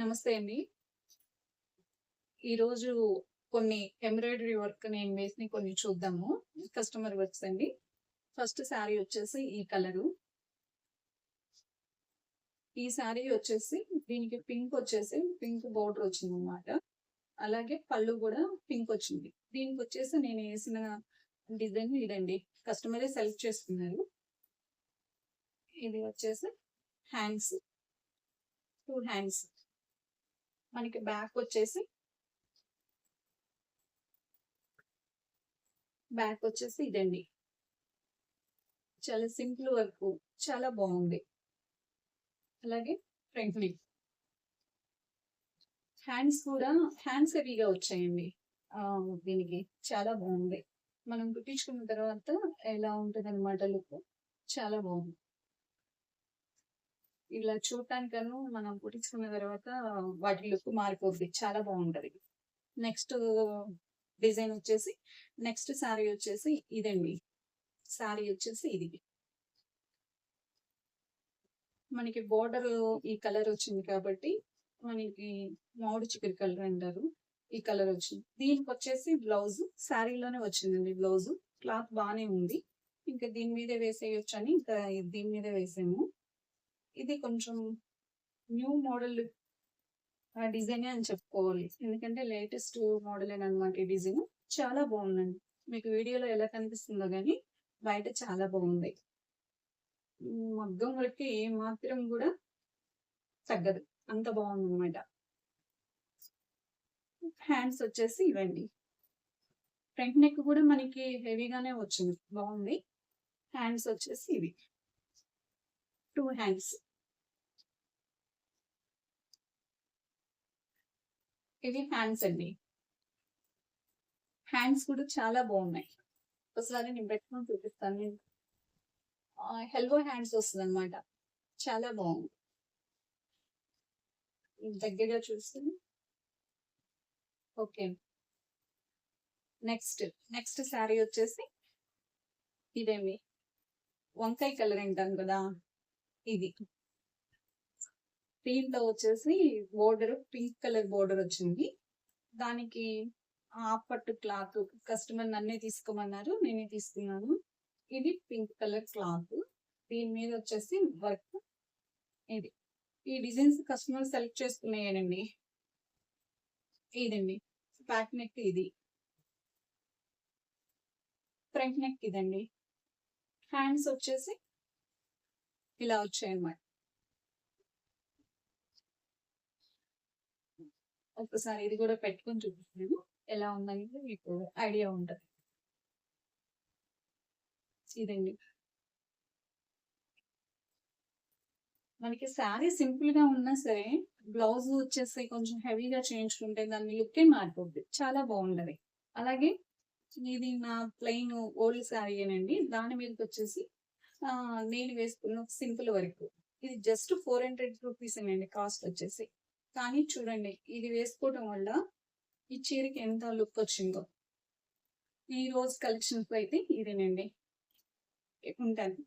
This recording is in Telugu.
నమస్తే అండి. ఈరోజు కొన్ని ఎంబ్రాయిడరీ వర్క్ నేను వేసినయి కొన్ని చూద్దాము. కస్టమర్ వర్క్స్ అండి. ఫస్ట్ శారీ వచ్చేసి ఈ కలరు. ఈ శారీ వచ్చేసి దీనికి పింక్ బోర్డర్ వచ్చిందనమాట. అలాగే పళ్ళు కూడా పింక్ వచ్చింది. దీనికొచ్చేసి నేను ఏసిన డిజైన్ ఇదండి. కస్టమరే సెలెక్ట్ చేసుకున్నారు. ఇది వచ్చేసి హ్యాండ్స్. 2 హ్యాండ్స్. మనకి బ్యాక్ వచ్చేసి ఇదండి. చాలా సింపుల్ వర్క్. చాలా బాగుంది. అలాగే ఫ్రంట్ నెక్. హ్యాండ్స్ హెవీగా వచ్చాయండి. దీనికి చాలా బాగుంది. మనం కుట్టించుకున్న తర్వాత ఎలా ఉంటది అనమాట లుక్. చాలా బాగుంది. ఇలా చూడటానికను మనం కుట్టించుకున్న తర్వాత వాటి లుక్ మారిపోద్ది. చాలా బాగుంటది. నెక్స్ట్ డిజైన్ వచ్చేసి నెక్స్ట్ శారీ వచ్చేసి ఇదండి. శారీ వచ్చేసి ఇది. మనకి బోర్డర్ ఈ కలర్ వచ్చింది కాబట్టి మనకి మామిడి చిగురు కలర్ అంటారు. ఈ కలర్ వచ్చింది. దీనికి వచ్చేసి బ్లౌజ్ శారీలోనే వచ్చిందండి. బ్లౌజ్ క్లాత్ బాగానే ఉంది. ఇంకా దీని మీద వేసేయొచ్చు అని ఇంకా దీని మీద వేసాము. ఇది కొంచెం న్యూ మోడల్ డిజైన్ అని చెప్పుకోవాలి. ఎందుకంటే లేటెస్ట్ మోడల్ అనమాట ఈ డిజైన్. చాలా బాగుందండి. మీకు వీడియోలో ఎలా కనిపిస్తుందో గానీ బయట చాలా బాగుంది. మగ్గం వరకు ఏ మాత్రం కూడా తగ్గదు. అంత బాగుందన్నమాట. హ్యాండ్స్ వచ్చేసి ఇవండి. ఫ్రంట్ నెక్ కూడా మనకి హెవీగానే వచ్చింది. బాగుంది. హ్యాండ్స్ వచ్చేసి ఇవి 2 హ్యాండ్స్. ఇవి హ్యాండ్స్ అండి. హ్యాండ్స్ కూడా చాలా బాగున్నాయి. ఒకసారి నేను పెట్టుకొని చూపిస్తాను. నేను ఎల్బో హ్యాండ్స్ వస్తుంది అనమాట. చాలా బాగుంది. దగ్గరగా చూస్తే ఓకే. నెక్స్ట్ శారీ వచ్చేసి ఇదేమి వంకాయ కలర్ అంటాను కదా, ఇది. దీంట్లో వచ్చేసి బోర్డర్ పింక్ కలర్ బోర్డర్ వచ్చింది. దానికి పట్టు క్లాత్ కస్టమర్ నన్నే తీసుకోమన్నారు. నేనే తీసుకున్నాను. ఇది పింక్ కలర్ క్లాత్. దీని మీద వచ్చేసి వర్క్. ఇది ఈ డిజైన్స్ కస్టమర్ సెలెక్ట్ చేసుకున్నాయనండి. ఇదండి బ్యాక్ నెక్. ఇది ఫ్రంట్ నెక్. ఇదండి. హ్యాండ్స్ వచ్చేసి ఇలా వచ్చాయన్నమాట. ఒకసారి ఇది కూడా పెట్టుకొని చూపిస్తున్నాను. ఎలా ఉందని మీకు ఐడియా ఉంటుంది. ఇదండి. మనకి శారీ సింపుల్ గా ఉన్నా సరే బ్లౌజ్ వచ్చేసి కొంచెం హెవీగా చేయించుకుంటే దాని లుక్కే మారిపోద్ది. చాలా బాగుంటది. అలాగే ఇది నా ప్లెయిన్ ఓల్డ్ శారీ ఏనండి. దాని మీదకి వచ్చేసి నేను వేసుకున్న సింపుల్ వర్క్. ఇది జస్ట్ 400 రూపీస్ అండి కాస్ట్ వచ్చేసి. కానీ చూడండి, ఇది వేసుకోవడం వల్ల ఈ చీరకి ఎంత లుక్ వచ్చిందో. ఈ రోజు కలెక్షన్స్ అయితే ఇదేనండి. ఉంటాను.